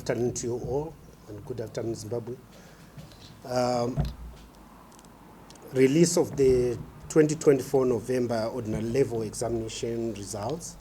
afternoon to you all, and good afternoon, Zimbabwe. Release of the 2024 November ordinary level examination results.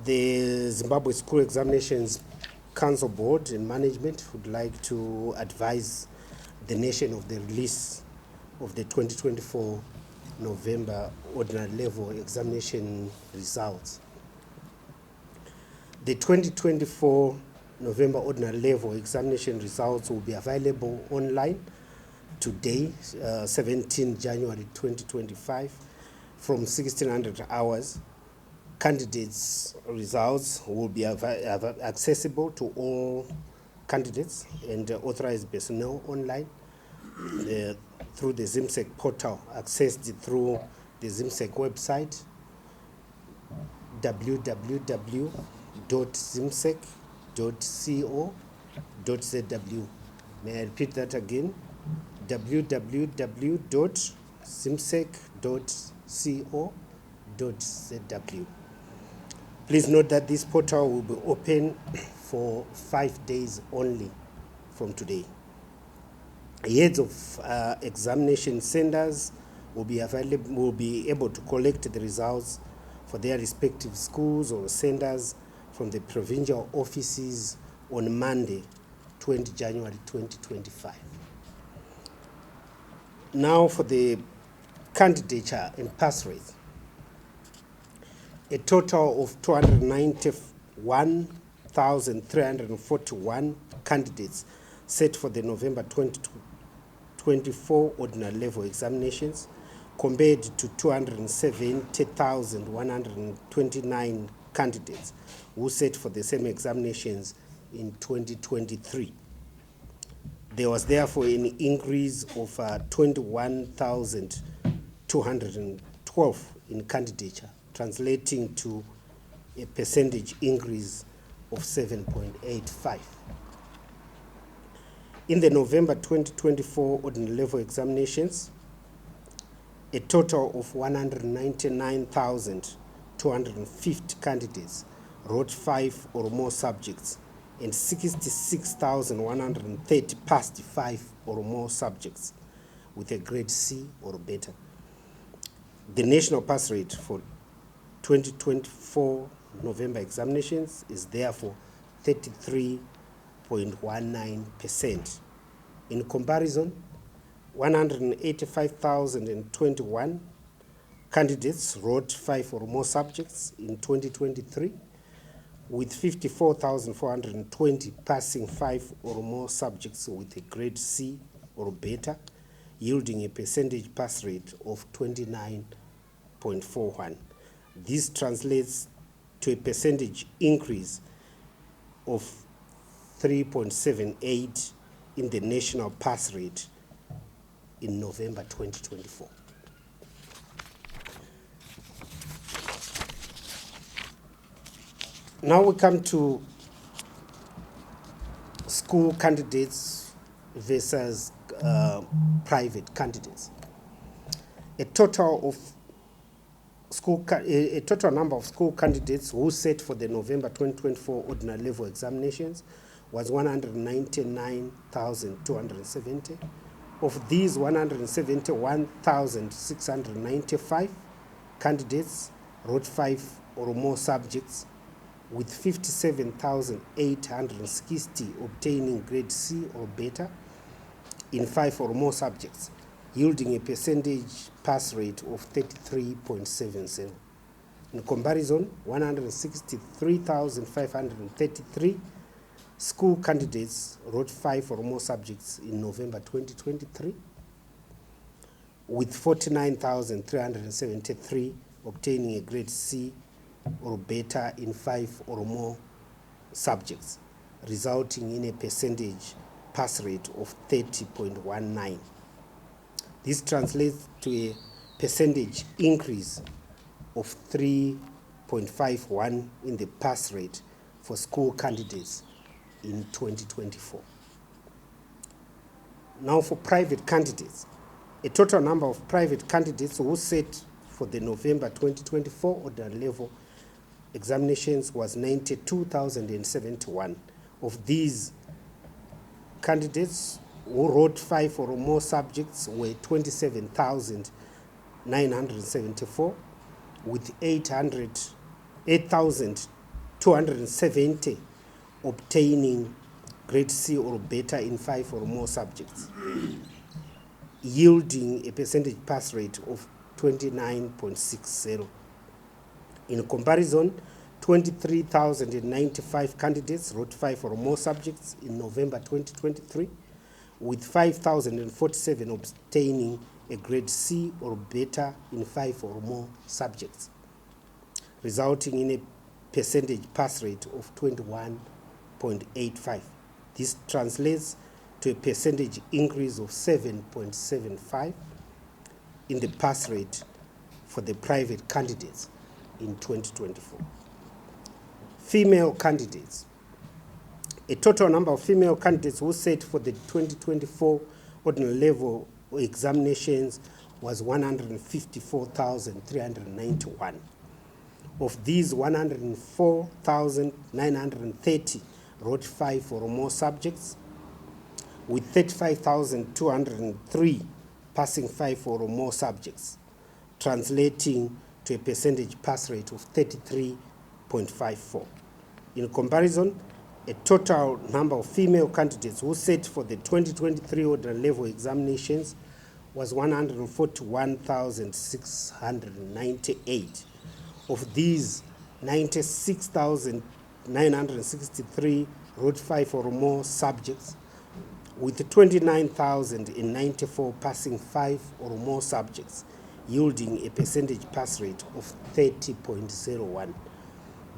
The Zimbabwe School Examinations Council Board and Management would like to advise the nation of the release of the 2024 November ordinary level examination results. The 2024 November ordinary level examination results will be available online today, 17 January 2025, from 1600 hours. Candidates' results will be accessible to all candidates and authorized personnel online through the ZimSec portal, accessed through the ZimSec website, www.zimsec.co.zw. May I repeat that again? www.zimsec.co.zw. Please note that this portal will be open for 5 days only from today. Heads of examination centers will be able to collect the results for their respective schools or centers from the provincial offices on Monday, 20 January 2025. Now for the candidature and pass rate. A total of 291,341 candidates set for the November 2024 ordinary level examinations, compared to 270,129 candidates who set for the same examinations in 2023. There was therefore an increase of 21,212 in candidature, translating to a percentage increase of 7.85. In the November 2024 ordinary level examinations, a total of 199,250 candidates wrote 5 or more subjects, and 66,130 passed 5 or more subjects with a grade C or better. The national pass rate for 2024 November examinations is therefore 33.19%. In comparison, 185,021 candidates wrote 5 or more subjects in 2023, with 54,420 passing 5 or more subjects with a grade C or better, yielding a percentage pass rate of 29.41. This translates to a percentage increase of 3.78 in the national pass rate in November 2024. Now we come to school candidates versus private candidates. A total number of school candidates who set for the November 2024 ordinary level examinations was 199,270. Of these, 171,695 candidates wrote 5 or more subjects, with 57,860 obtaining grade C or better in 5 or more subjects, yielding a percentage pass rate of 33.70. In comparison, 163,533 school candidates wrote 5 or more subjects in November 2023, with 49,373 obtaining a grade C or better in 5 or more subjects, resulting in a percentage pass rate of 30.19. This translates to a percentage increase of 3.51 in the pass rate for school candidates in 2024. Now for private candidates. A total number of private candidates who set for the November 2024 ordinary level examinations was 92,071, Of these, candidates who wrote 5 or more subjects were 27,974, with 8,270 obtaining grade C or better in 5 or more subjects, yielding a percentage pass rate of 29.60. In comparison, 23,095 candidates wrote 5 or more subjects in November 2023, with 5,047 obtaining a grade C or better in 5 or more subjects, resulting in a percentage pass rate of 21.85. This translates to a percentage increase of 7.75 in the pass rate for the private candidates in 2024. Female candidates. A total number of female candidates who sat for the 2024 ordinary level examinations was 154,391. Of these, 104,930 wrote 5 or more subjects, with 35,203 passing 5 or more subjects, translating to a percentage pass rate of 33.54. In comparison, a total number of female candidates who sat for the 2023 ordinary level examinations was 141,698. Of these, 96,963 wrote 5 or more subjects, with 29,094 passing 5 or more subjects, yielding a percentage pass rate of 30.01.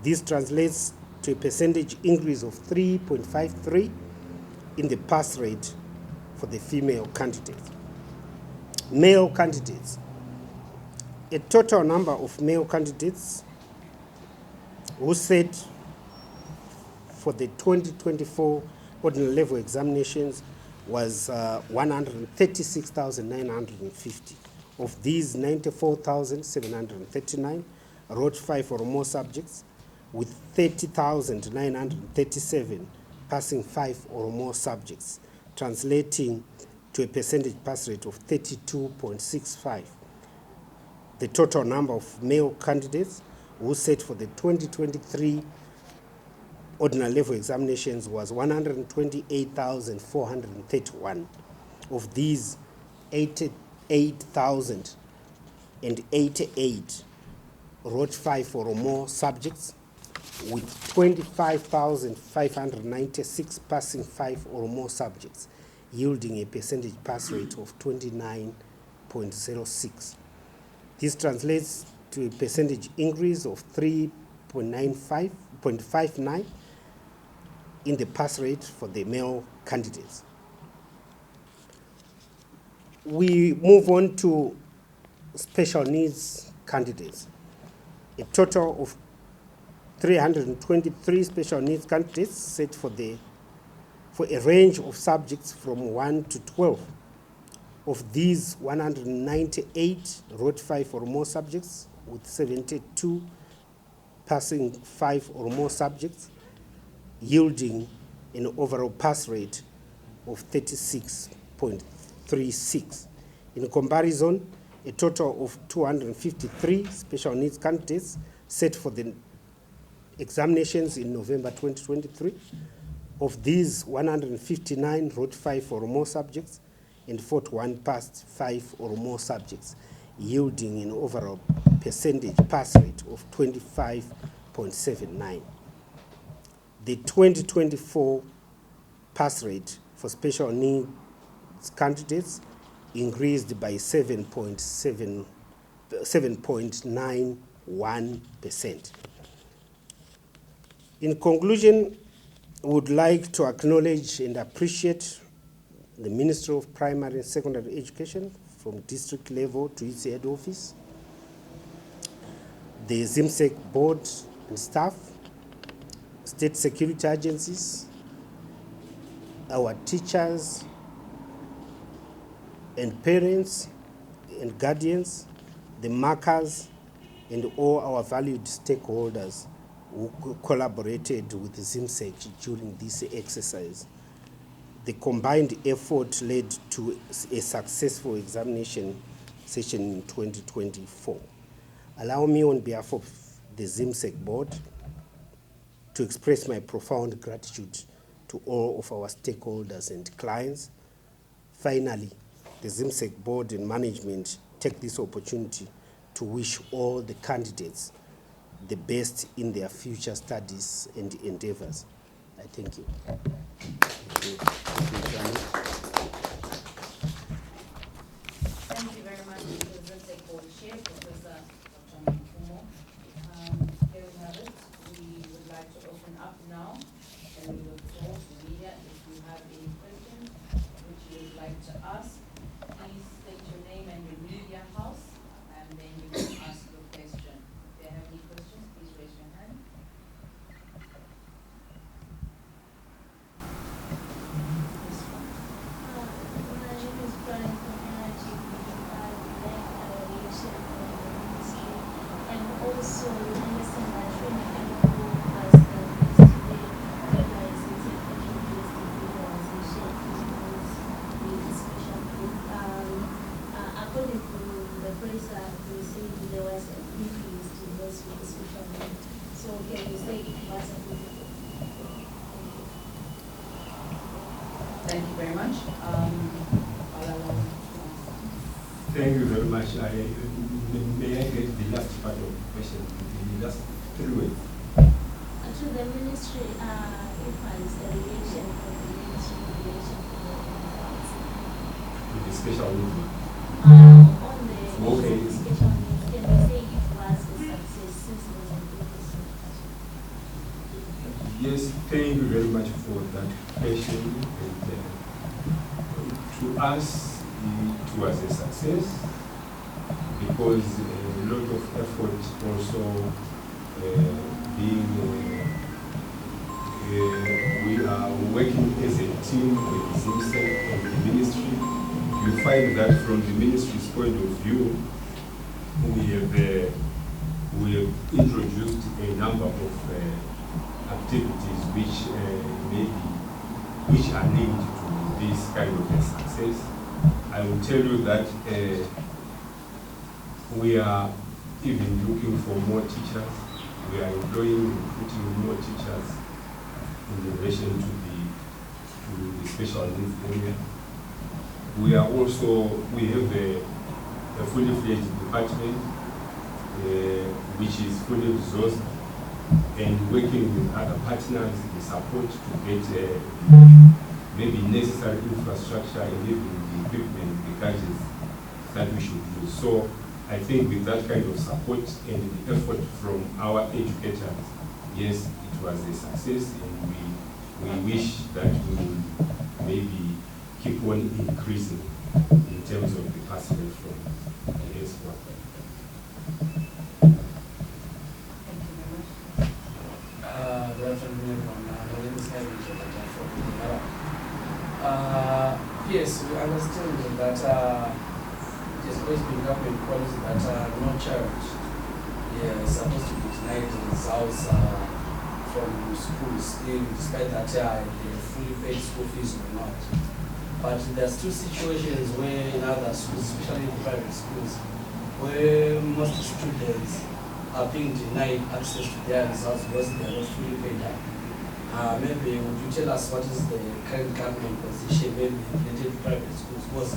This translates to a percentage increase of 3.53 in the pass rate for the female candidates. Male candidates. A total number of male candidates who sat for the 2024 ordinary level examinations was 136,950. Of these, 94,739 wrote 5 or more subjects, with 30,937 passing 5 or more subjects, translating to a percentage pass rate of 32.65. The total number of male candidates who sat for the 2023 ordinary level examinations was 128,431. Of these, 88,088 wrote 5 or more subjects, with 25,596 passing 5 or more subjects, yielding a percentage pass rate of 29.06. This translates to a percentage increase of 3.59 in the pass rate for the male candidates. We move on to special needs candidates. A total of 323 special needs candidates set for a range of subjects from 1 to 12. Of these, 198 wrote 5 or more subjects, with 72 passing 5 or more subjects, yielding an overall pass rate of 36.36. In comparison, a total of 253 special needs candidates set for the examinations in November 2023. Of these, 159 wrote 5 or more subjects, and 41 passed 5 or more subjects, yielding an overall percentage pass rate of 25.79. The 2024 pass rate for special needs candidates increased by 7.91%. In conclusion, I would like to acknowledge and appreciate the Ministry of Primary and Secondary Education from district level to its head office, the ZIMSEC board and staff, state security agencies, our teachers and parents and guardians, the markers, and all our valued stakeholders who collaborated with ZIMSEC during this exercise. The combined effort led to a successful examination session in 2024. Allow me on behalf of the ZIMSEC board to express my profound gratitude to all of our stakeholders and clients. Finally, the ZIMSEC board and management take this opportunity to wish all the candidates the best in their future studies and endeavors. I thank you. Thank you very much to the ZIMSEC board chair, Professor Dr. Mfumo. Here we have it. We would like to open up now, and we will call the media. If you have any questions which you would like to ask, please state your name and your media house, and then you can ask your question. If you have any questions, please raise your hand. My name is Brian from Energy. I would like a reaction from the ministry, and also understand that when who has the best way realizing taking place the visualization with special group. According to the press, we say there was an increase to those with special needs. So can you say it was a good? Thank you very much. Thank you very much. May I get the last part of the question? The last 3 words. To the ministry, it was a relation from the ministry relation With the special needs. on the Okay. special needs. Can we say it was a success since it was an increase? Yes, thank you very much for that question. And, to us, it was a success because a lot of effort also being we are working as a team with ZIMSEC and the ministry. You find that from the ministry's point of view, we have introduced a number of activities which are linked to this kind of a success. I will tell you that we are even looking for more teachers. We are recruiting more teachers in relation to the special needs area. We have a fully fledged department which is fully resourced and working with other partners in support to get maybe necessary infrastructure and even the equipment, the gadgets that we should use. So I think with that kind of support and the effort from our educators, yes, it was a success, and we wish that we will maybe keep on increasing in terms of the personnel from the S1. Good afternoon, everyone. My name is Henry Chabata from Timba. Yes, we understand that it has always been government policy that no child is supposed to be denied results from schools, despite that they fully paid school fees or not. But there's two situations where in other schools, especially in private schools, where most students are being denied access to their results because they are not fully paid up. Maybe would you tell us what is the current government position maybe related to private schools? Because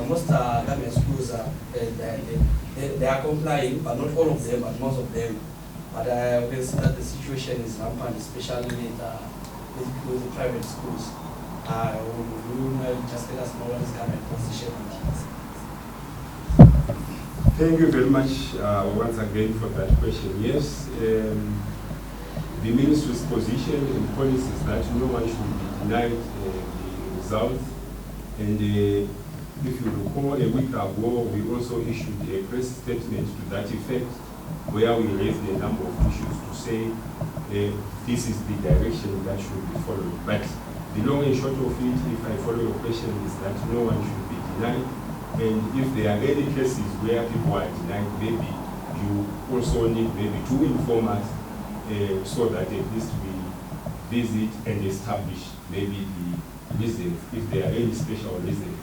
most government schools they are complying, but not all of them, but most of them. But we can see that the situation is rampant, especially with the private schools. Will you just let us know what is government position on this? Thank you very much once again for that question. Yes, the ministry's position and policy is that no one should be denied the results. And if you recall, a week ago, we also issued a press statement to that effect, where we raised a number of issues to say this is the direction that should be followed. But the long and short of it, if I follow your question, is that no one should be denied. And if there are any cases where people are denied, maybe you also need maybe to inform us so that at least we visit and establish maybe the reasons, if there are any special reasons.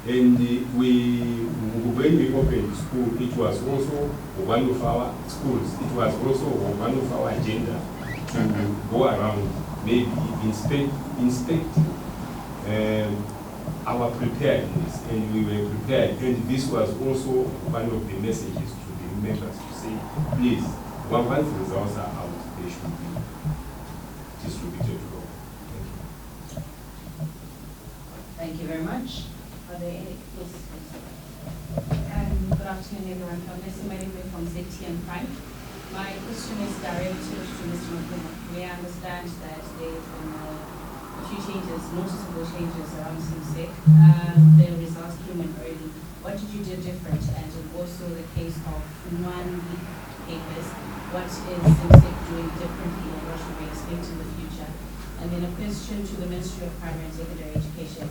And when we opened school, it was also one of our schools. It was also one of our agenda to go around, maybe inspecting our preparedness, and we were prepared. And this was also one of the messages to the members to say, please, once the results are out, they should be distributed to all. Thank you. Thank you very much. Are there any questions? Good afternoon, everyone. I'm Mr. Medibe from ZTN Prime. My question is directed to Mr. Mukuma. We understand that there's been a few changes, noticeable changes around SIMSEC. The results came in early. What did you do different? And also the case of non-week papers. What is SIMSEC doing differently, and what should we expect in the future? And then a question to the Ministry of Primary and Secondary Education.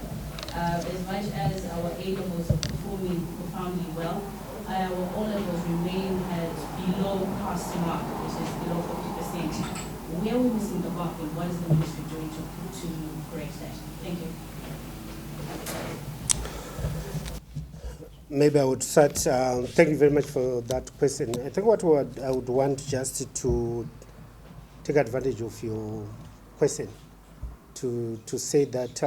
As much as our A-levels are performing profoundly well, our O-levels remain at below pass mark, which is below 50%. Where are we missing the mark, and what is the ministry doing to correct that? Thank you. Maybe I would start. Thank you very much for that question. I think what I would want just to take advantage of your question to say that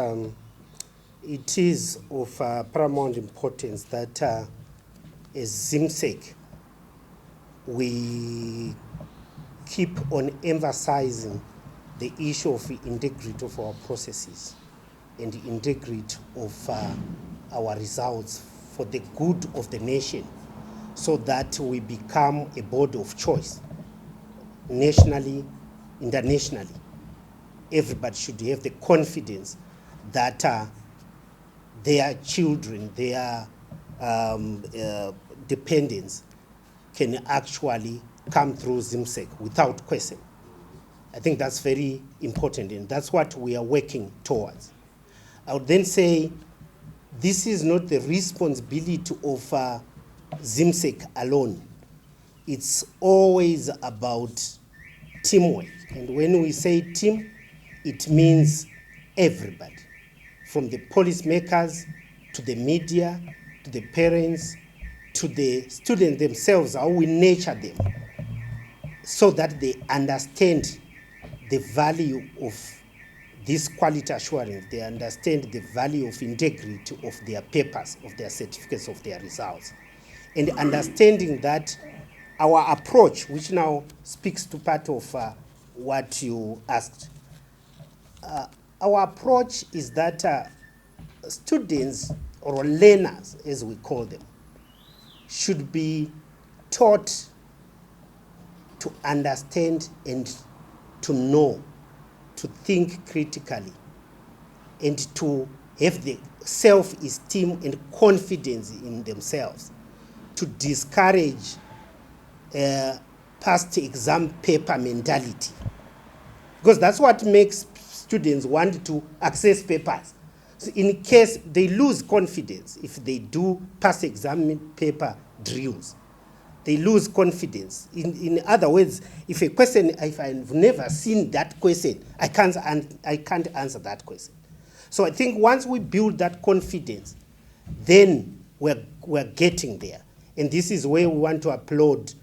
it is of paramount importance that as ZIMSEC, we keep on emphasizing the issue of the integrity of our processes and the integrity of our results for the good of the nation, so that we become a board of choice nationally, internationally. Everybody should have the confidence that their children, their dependents can actually come through ZIMSEC without question. I think that's very important, and that's what we are working towards. I would then say this is not the responsibility of ZIMSEC alone. It's always about teamwork. And when we say team, it means everybody, from the policymakers to the media, to the parents, to the students themselves, how we nurture them, so that they understand the value of this quality assurance, they understand the value of integrity of their papers, of their certificates, of their results. And understanding that our approach, which now speaks to part of what you asked, our approach is that students, or learners as we call them, should be taught to understand and to know, to think critically, and to have the self-esteem and confidence in themselves, to discourage past exam paper mentality. Because that's what makes students want to access papers. So in case they lose confidence, if they do past exam paper drills, they lose confidence. In other words, if a question, if I've never seen that question, I can't answer that question. So I think once we build that confidence, then we're getting there. And this is where we want to applaud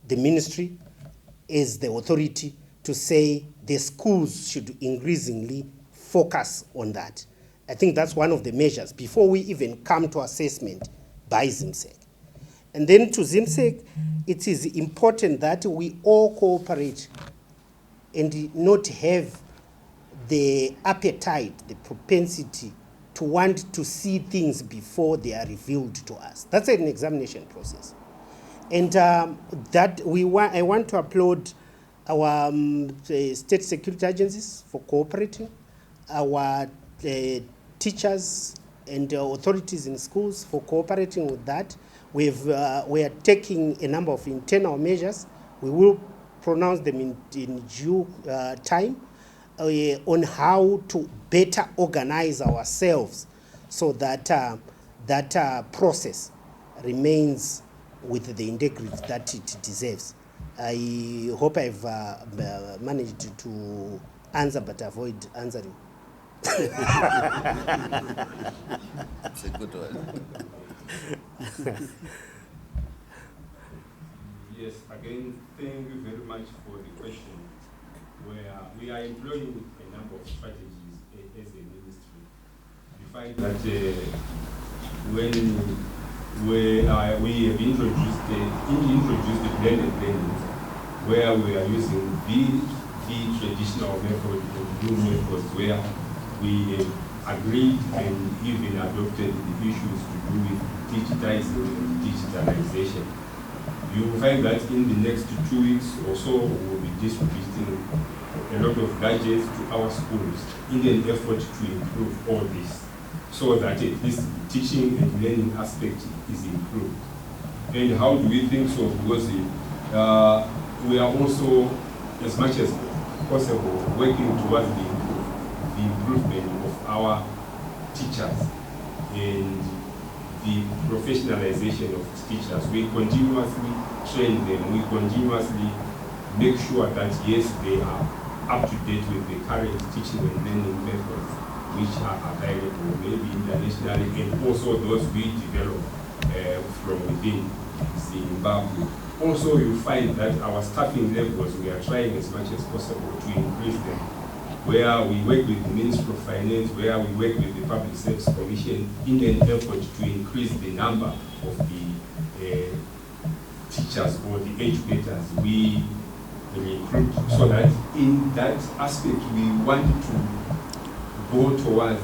the ministry as the authority to say the schools should increasingly focus on that. I think that's one of the measures before we even come to assessment by ZIMSEC. And then to ZIMSEC, it is important that we all cooperate and not have the appetite, the propensity to want to see things before they are revealed to us. That's an examination process. And I want to applaud our state security agencies for cooperating, our teachers and authorities in schools for cooperating with that. We are taking a number of internal measures. We will pronounce them in due time on how to better organize ourselves so that that process remains with the integrity that it deserves. I hope I've managed to answer but avoid answering. That's a good one. Yes, again, thank you very much for the question. Where we are employing a number of strategies as a ministry. You find that when we have introduced the blended learning, where we are using the traditional method and new methods, where we agreed and even adopted the issues to do with digitizing and digitalization. You will find that in the next 2 weeks or so, we will be distributing a lot of gadgets to our schools in an effort to improve all this, so that at least the teaching and learning aspect is improved. And how do we think so? Because we are also, as much as possible, working towards the improvement of our teachers and the professionalization of teachers. We continuously train them, we continuously make sure that yes, they are up to date with the current teaching and learning methods which are available, maybe internationally, and also those we develop from within Zimbabwe. Also, you find that our staffing levels, we are trying as much as possible to increase them, where we work with the Ministry of Finance, where we work with the Public Service Commission in an effort to increase the number of the teachers or the educators we recruit, so that in that aspect we want to go towards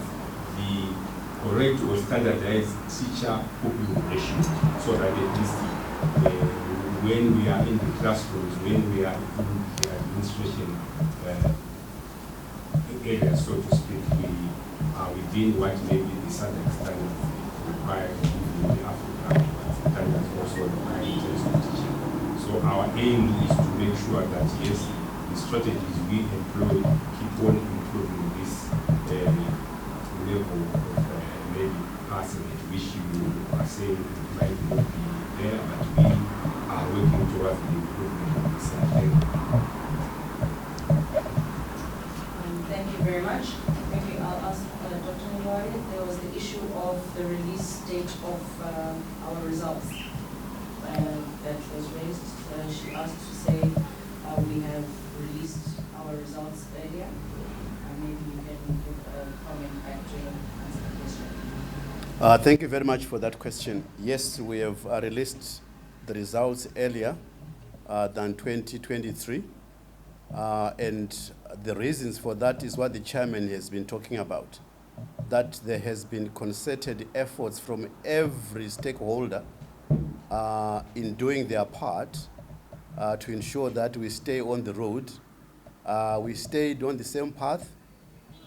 the correct or standardized teacher-pupil ratio, so that at least when we are in the classrooms, when we are in the administration area, so to speak, we are within what maybe the standard standards required in the African standards also required in terms of teaching. So our aim is to make sure that yes, the strategies we employ keep on improving this level of maybe passing it, which you are saying might not be there, but we are working towards the improvement of this. Thank you very much. Maybe I'll ask Dr. Nwari. There was the issue of the release date of our results that was raised. She asked to say we have released our results earlier. Maybe you can give a comment back to answer the question. Thank you very much for that question. Yes, we have released the results earlier than 2023. And the reasons for that is what the chairman has been talking about, that there has been concerted efforts from every stakeholder in doing their part to ensure that we stay on the road. We stayed on the same path,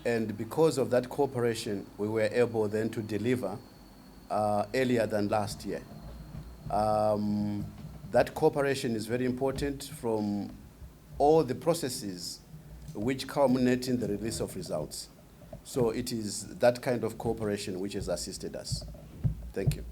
and because of that cooperation, we were able then to deliver earlier than last year. That cooperation is very important from all the processes which culminate in the release of results. So it is that kind of cooperation which has assisted us. Thank you.